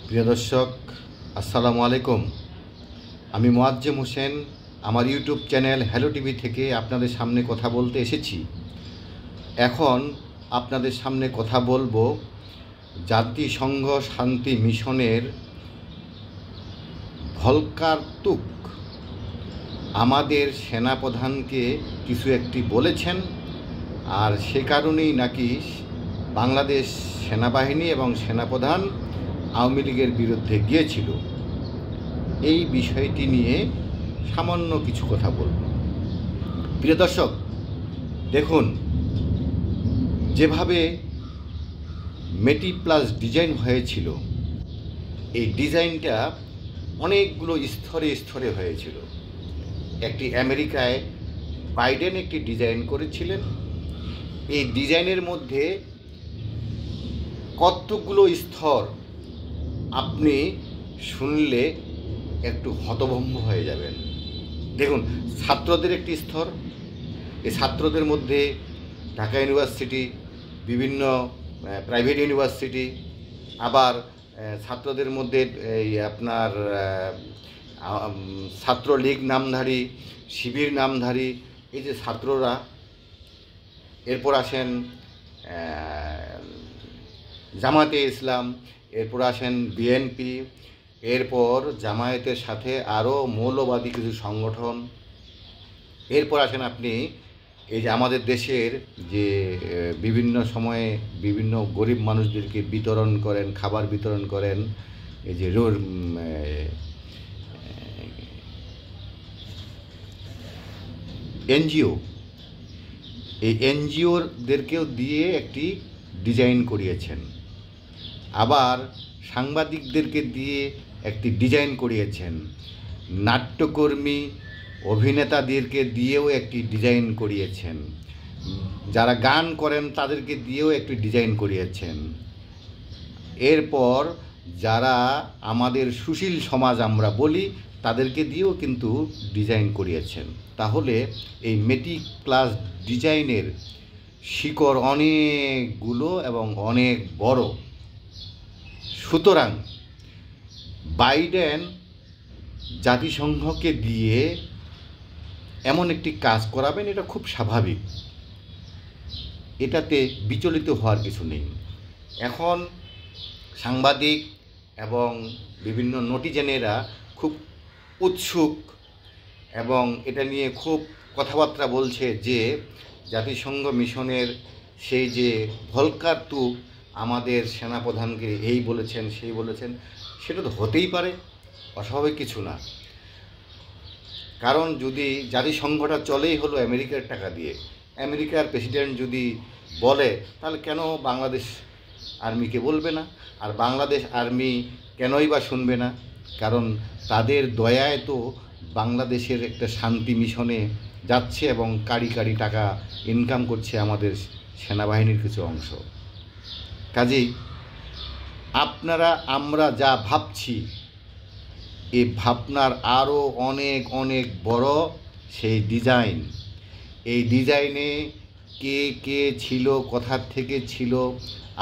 প্রিয় দর্শক, আসসালামু আলাইকুম। আমি মোয়াজ্জেম হোসেন আমার ইউটিউব চ্যানেল হ্যালো টিভি থেকে আপনাদের সামনে কথা বলতে এসেছি। এখন আপনাদের সামনে কথা বলবো জাতিসংঘ শান্তি মিশনের ভলকার তুর্ক আমাদের সেনাপ্রধানকে কিছু একটি বলেছেন, আর সে কারণেই নাকি বাংলাদেশ সেনাবাহিনী এবং সেনাপ্রধান আওয়ামী লীগের বিরুদ্ধে গিয়েছিল। এই বিষয়টি নিয়ে সামান্য কিছু কথা বলব। প্রিয় দর্শক, দেখুন, যেভাবে মেটি প্লাস ডিজাইন হয়েছিল, এই ডিজাইনটা অনেকগুলো স্তরে স্তরে হয়েছিল। একটি আমেরিকায় বাইডেন একটি ডিজাইন করেছিলেন। এই ডিজাইনের মধ্যে কতগুলো স্তর আপনি শুনলে একটু হতভম্ব হয়ে যাবেন। দেখুন, ছাত্রদের একটি স্তর, এই ছাত্রদের মধ্যে ঢাকা ইউনিভার্সিটি, বিভিন্ন প্রাইভেট ইউনিভার্সিটি, আবার ছাত্রদের মধ্যে এই আপনার ছাত্রলীগ নামধারী, শিবির নামধারী এই যে ছাত্ররা, এরপর আসেন জামাতে ইসলাম, এরপর আসেন বিএনপি, এরপর জামায়াতের সাথে আরও মৌলবাদী কিছু সংগঠন, এরপর আসেন আপনি এই যে আমাদের দেশের যে বিভিন্ন সময়ে বিভিন্ন গরিব মানুষদেরকে বিতরণ করেন, খাবার বিতরণ করেন, এই যে এনজিও, এই এনজিওদেরকেও দিয়ে একটি ডিজাইন করিয়েছেন। আবার সাংবাদিকদেরকে দিয়ে একটি ডিজাইন করিয়েছেন। নাট্যকর্মী অভিনেতাদেরকে দিয়েও একটি ডিজাইন করিয়েছেন। যারা গান করেন তাদেরকে দিয়েও একটি ডিজাইন করিয়েছেন। এরপর যারা আমাদের সুশীল সমাজ আমরা বলি, তাদেরকে দিয়েও কিন্তু ডিজাইন করিয়েছেন। তাহলে এই মেটি প্লাস ডিজাইনের শিকড় অনেকগুলো এবং অনেক বড়। সুতরাং বাইডেন জাতিসংঘকে দিয়ে এমন একটি কাজ করাবেন, এটা খুব স্বাভাবিক, এটাতে বিচলিত হওয়ার কিছু নেই। এখন সাংবাদিক এবং বিভিন্ন নটিজেনেরা খুব উৎসুক এবং এটা নিয়ে খুব কথাবার্তা বলছে যে জাতিসংঘ মিশনের সেই যে ভলকার তুর্ক আমাদের সেনাপ্রধানকে এই বলেছেন সেই বলেছেন, সেটা তো হতেই পারে, অস্বাভাবিক কিছু না। কারণ যদি জাতিসংঘটা চলেই হলো আমেরিকার টাকা দিয়ে, আমেরিকার প্রেসিডেন্ট যদি বলে, তাহলে কেন বাংলাদেশ আর্মিকে বলবে না? আর বাংলাদেশ আর্মি কেনই বা শুনবে না? কারণ তাদের দয়ায় তো বাংলাদেশের একটা শান্তি মিশনে যাচ্ছে এবং কাড়ি কাড়ি টাকা ইনকাম করছে আমাদের সেনাবাহিনীর কিছু অংশ। কাজেই আপনারা আমরা যা ভাবছি, এই ভাবনার আরও অনেক অনেক বড় সেই ডিজাইন। এই ডিজাইনে কে কে ছিল, কোথার থেকে ছিল,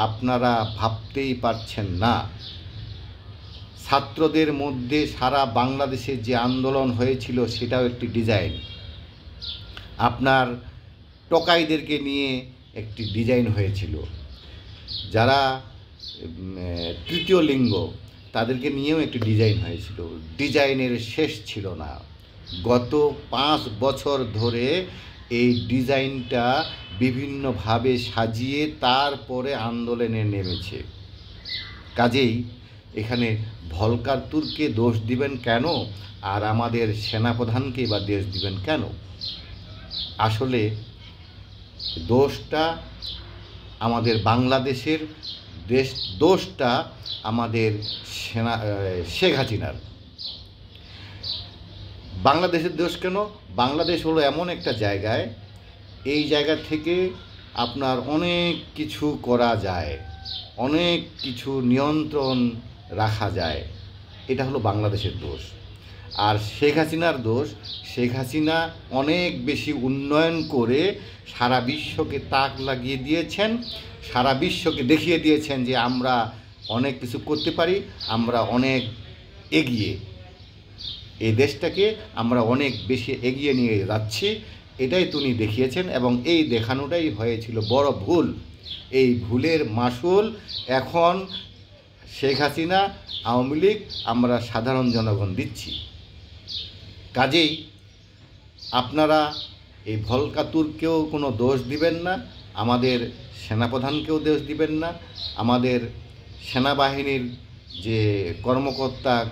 আপনারা ভাবতেই পারছেন না। ছাত্রদের মধ্যে সারা বাংলাদেশে যে আন্দোলন হয়েছিল, সেটাও একটি ডিজাইন। আপনার টোকাইদেরকে নিয়ে একটি ডিজাইন হয়েছিল। যারা তৃতীয় লিঙ্গ, তাদেরকে নিয়েও একটি ডিজাইন হয়েছিল। ডিজাইনের শেষ ছিল না। গত 5 বছর ধরে এই ডিজাইনটা বিভিন্নভাবে সাজিয়ে তারপরে আন্দোলনে নেমেছে। কাজেই এখানে ভলকার তুর্ককে দোষ দিবেন কেন, আর আমাদের সেনাপ্রধানকে বা দোষ দিবেন কেন? আসলে দোষটা আমাদের বাংলাদেশের, দোষটা আমাদের শেখ হাসিনার। বাংলাদেশের দোষ কেন? বাংলাদেশ হলো এমন একটা জায়গায়, এই জায়গা থেকে আপনার অনেক কিছু করা যায়, অনেক কিছু নিয়ন্ত্রণ রাখা যায়। এটা হলো বাংলাদেশের দোষ। আর শেখ হাসিনার দোষ, শেখ হাসিনা অনেক বেশি উন্নয়ন করে সারা বিশ্বকে তাক লাগিয়ে দিয়েছেন, সারা বিশ্বকে দেখিয়ে দিয়েছেন যে আমরা অনেক কিছু করতে পারি, আমরা অনেক এগিয়ে, এই দেশটাকে আমরা অনেক বেশি এগিয়ে নিয়ে যাচ্ছি, এটাই তিনি দেখিয়েছেন। এবং এই দেখানোটাই হয়েছিল বড় ভুল। এই ভুলের মাসুল এখন শেখ হাসিনা, আওয়ামী লীগ, আমরা সাধারণ জনগণ দিচ্ছি। কাজেই আপনারা এই ভলকা তুর্ককেও কোনো দোষ দিবেন না, আমাদের সেনাপ্রধানকেও দোষ দিবেন না, আমাদের সেনাবাহিনীর যে কর্মকর্তা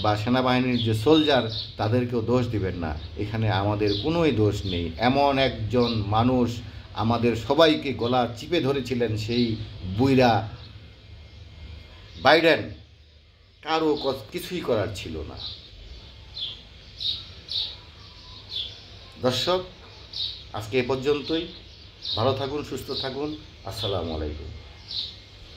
বা সেনাবাহিনীর যে সোলজার তাদেরকেও দোষ দিবেন না। এখানে আমাদের কোনোই দোষ নেই। এমন একজন মানুষ আমাদের সবাইকে গলা চিপে ধরেছিলেন, সেই বুইরা বাইডেন, কারো কিছুই করার ছিল না। দর্শক, আজকে এ পর্যন্তই। ভালো থাকুন, সুস্থ থাকুন। আসসালামু আলাইকুম।